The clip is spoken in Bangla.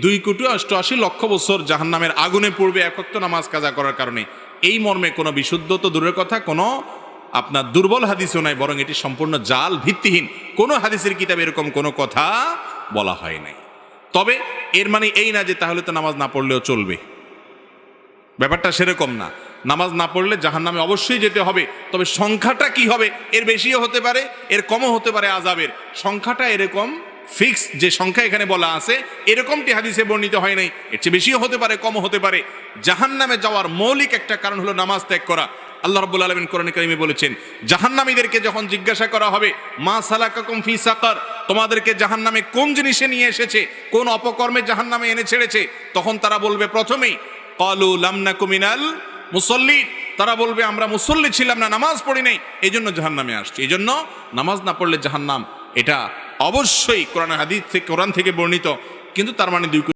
2,88,00,000 বছর জাহান্নামের আগুনে পড়বে এক ওয়াক্ত নামাজ কাজা করার কারণে। এই মর্মে কোনো বিশুদ্ধ তো দূরের কথা, কোনো আপনার দুর্বল হাদিসও নাই, বরং এটি সম্পূর্ণ জাল, ভিত্তিহীন। কোনো হাদিসের কিতাবে এরকম কোনো কথা বলা হয় নাই। তবে এর মানে এই না যে তাহলে তো নামাজ না পড়লেও চলবে, ব্যাপারটা সেরকম না। নামাজ না পড়লে জাহান্নামে অবশ্যই যেতে হবে, তবে সংখ্যাটা কি হবে, এর বেশিও হতে পারে, এর কমও হতে পারে। আযাবের সংখ্যাটা এরকম ফিক্স যে সংখ্যা এখানে বলা আছে এরকমটি হাদিসে বর্ণিত হয় নাই, এর চেয়ে বেশিও হতে পারে, কমও হতে পারে। জাহান্নামে যাওয়ার মৌলিক একটা কারণ হলো নামাজ ত্যাগ করা। আল্লাহ রাব্বুল আলামিন কোরআনে কারিমে বলেছেন, জাহান্নামীদেরকে যখন জিজ্ঞাসা করা হবে, মা সালাকাকুম ফি সাকার, তোমাদেরকে জাহান্নামে কোন জিনিসে নিয়ে এসেছে, কোন অপকর্মে জাহান্নামে এনে ছেড়েছে, তখন তারা বলবে প্রথমেই ক্বালু লাম নাকু মিনাল মুসাল্লিন, তারা বলবে আমরা মুসল্লি ছিলাম না, নামাজ পড়ি নাই, এই জন্য জাহান্নামে আসছে। এই জন্য নামাজ না পড়লে জাহান্নাম, এটা অবশ্যই কোরআন থেকে বর্ণিত। কিন্তু তার মানে